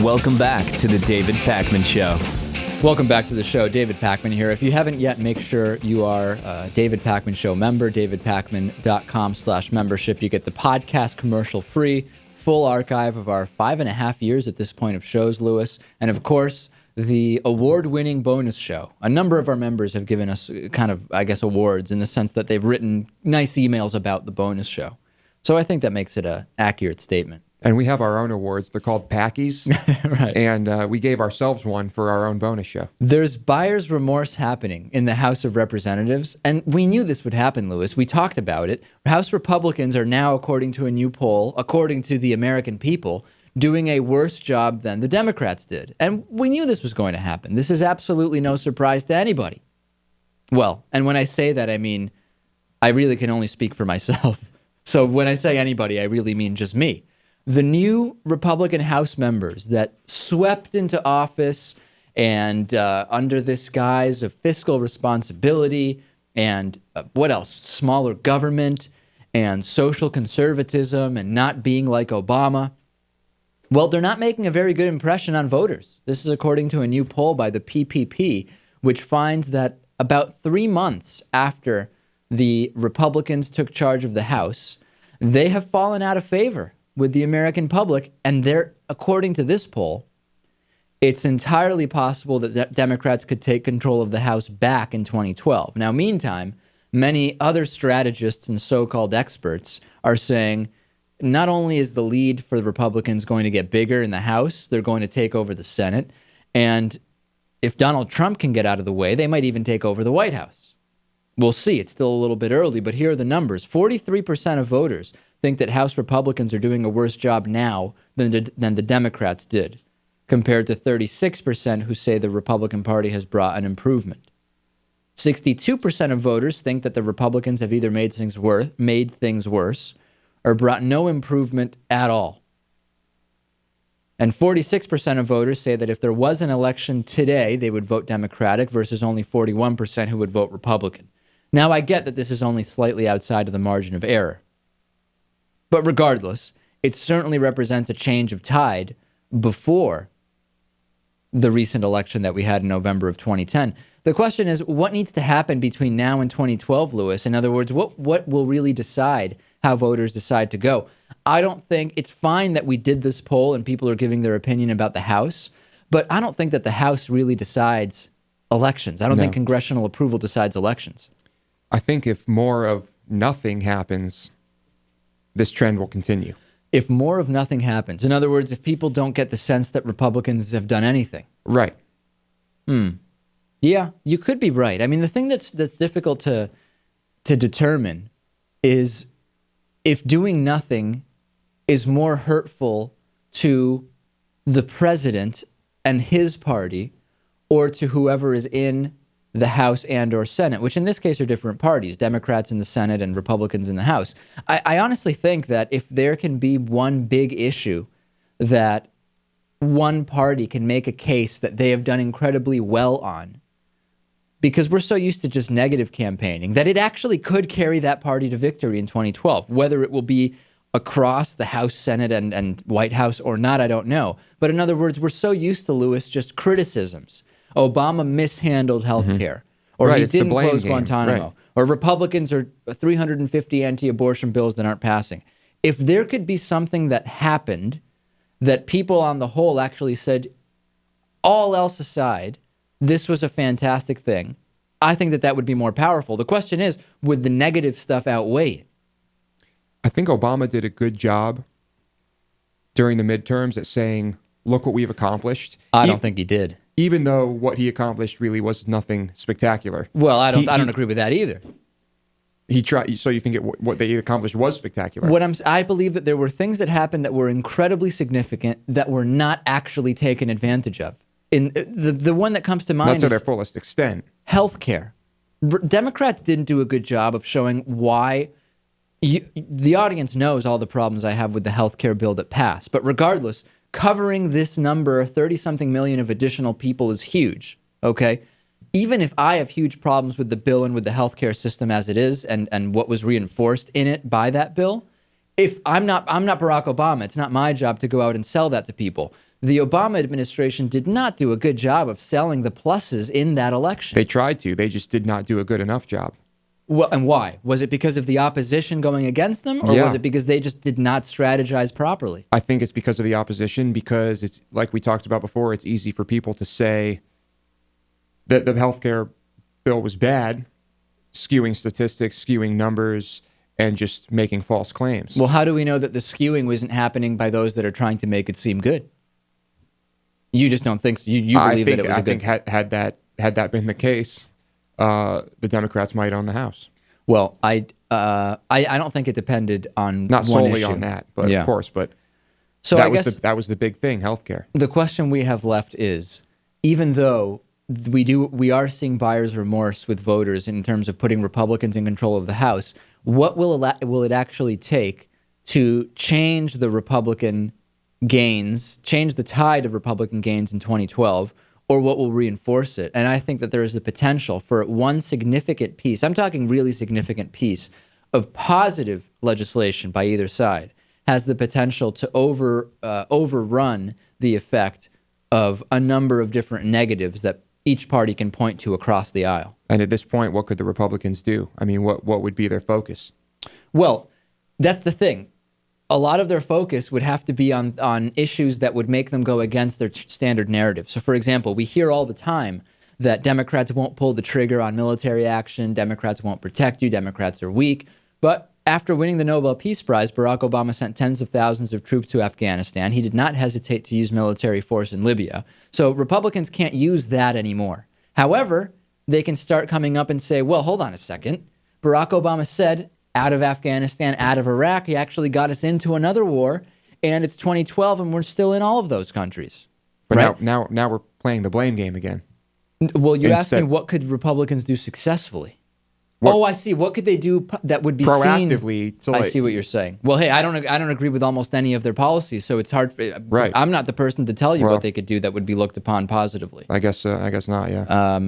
Welcome back to the David Pakman Show. Welcome back to the show. David Pakman here. If you haven't yet, make sure you are a David Pakman Show member, davidpakman.com/membership. You get the podcast commercial free, full archive of our 5.5 years at this point of shows, Lewis. And of course, the award-winning bonus show. A number of our members have given us kind of, I guess, awards in the sense that they've written nice emails about the bonus show. So I think that makes it an accurate statement. And we have our own awards. They're called Packies. Right. And we gave ourselves one for our own bonus show. There's buyer's remorse happening in the House of Representatives. And we knew this would happen, Lewis. We talked about it. House Republicans are now, according to a new poll, according to the American people, doing a worse job than the Democrats did. And we knew this was going to happen. This is absolutely no surprise to anybody. Well, and when I say that, I mean, I really can only speak for myself. So when I say anybody, I really mean just me. The new Republican House members that swept into office and under this guise of fiscal responsibility and what else? Smaller government and social conservatism and not being like Obama. Well, they're not making a very good impression on voters. This is according to a new poll by the PPP, which finds that about 3 months after the Republicans took charge of the House, they have fallen out of favor with the American public, and they're, according to this poll, it's entirely possible that Democrats could take control of the House back in 2012. Now, meantime, many other strategists and so-called experts are saying not only is the lead for the Republicans going to get bigger in the House, they're going to take over the Senate, and if Donald Trump can get out of the way, they might even take over the White House. We'll see. It's still a little bit early, but here are the numbers. 43% of voters think that House Republicans are doing a worse job now than the Democrats did, compared to 36% who say the Republican Party has brought an improvement. 62% of voters think that the Republicans have either made things worse or brought no improvement at all. And 46% of voters say that if there was an election today, they would vote Democratic versus only 41% who would vote Republican. Now, I get that this is only slightly outside of the margin of error. But regardless, it certainly represents a change of tide before the recent election that we had in November of 2010. The question is, what needs to happen between now and 2012, Lewis? In other words, what will really decide how voters decide to go? I don't think it's fine that we did this poll and people are giving their opinion about the House, but I don't think that the House really decides elections. I don't think congressional approval decides elections. I think if more of nothing happens, this trend will continue. If more of nothing happens, in other words, if people don't get the sense that Republicans have done anything. Right. Yeah, you could be right. I mean, the thing that's difficult to determine is if doing nothing is more hurtful to the president and his party or to whoever is in the House and or Senate, which in this case are different parties, Democrats in the Senate and Republicans in the House. I honestly think that if there can be one big issue that one party can make a case that they have done incredibly well on, because we're so used to just negative campaigning, that it actually could carry that party to victory in 2012. Whether it will be across the House, Senate, and White House or not, I don't know. But in other words, we're so used to, Lewis, just criticisms. Obama mishandled health care, or he didn't close Guantanamo, or Republicans are 350 anti-abortion bills that aren't passing. If there could be something that happened that people on the whole actually said, all else aside, this was a fantastic thing, I think that would be more powerful. The question is, would the negative stuff outweigh it? I think Obama did a good job during the midterms at saying, look what we've accomplished. I don't think he did. Even though what he accomplished really was nothing spectacular. Well, I don't agree with that either. He tried. So you think what they accomplished was spectacular? I believe that there were things that happened that were incredibly significant that were not actually taken advantage of. In the one that comes to mind not to is their fullest extent. Healthcare. Democrats didn't do a good job of showing why. The audience knows all the problems I have with the healthcare bill that passed, but regardless, covering this number, 30-something million of additional people is huge, okay? Even if I have huge problems with the bill and with the healthcare system as it is and what was reinforced in it by that bill, if I'm not Barack Obama, it's not my job to go out and sell that to people. the Obama administration did not do a good job of selling the pluses in that election. They tried to. They just did not do a good enough job. Well, and why? Was it because of the opposition going against them, or was it because they just did not strategize properly? I think it's because of the opposition, because it's like we talked about before, it's easy for people to say that the healthcare bill was bad, skewing statistics, skewing numbers, and just making false claims. Well, how do we know that the skewing wasn't happening by those that are trying to make it seem good? You just don't think so. You believe that it was a good thing. Had that been the case, the Democrats might own the House. Well, I don't think it depended on not one solely issue. on that, but of course. But so that was the big thing, healthcare. The question we have left is, even though we are seeing buyer's remorse with voters in terms of putting Republicans in control of the House, what will it actually take to change the Republican gains, change the tide of Republican gains in 2012, or what will reinforce it? And I think that there is the potential for one significant piece, I'm talking really significant piece, of positive legislation by either side has the potential to overrun the effect of a number of different negatives that each party can point to across the aisle. And at this point, what could the Republicans do? I mean, what would be their focus? Well, that's the thing. A lot of their focus would have to be on issues that would make them go against their standard narrative. So, for example, we hear all the time that Democrats won't pull the trigger on military action, Democrats won't protect you, Democrats are weak. But after winning the Nobel Peace Prize, Barack Obama sent tens of thousands of troops to Afghanistan. He did not hesitate to use military force in Libya. So Republicans can't use that anymore. However, they can start coming up and say, well, hold on a second. Barack Obama said, out of Afghanistan, out of Iraq, he actually got us into another war, and it's 2012, and we're still in all of those countries. But right? now we're playing the blame game again. Well, you asked me what could Republicans do successfully. I see. What could they do that would be proactively? Seen? I see what you're saying. Well, hey, I don't agree with almost any of their policies, so it's hard. Right. I'm not the person to tell you what they could do that would be looked upon positively. I guess not. Yeah.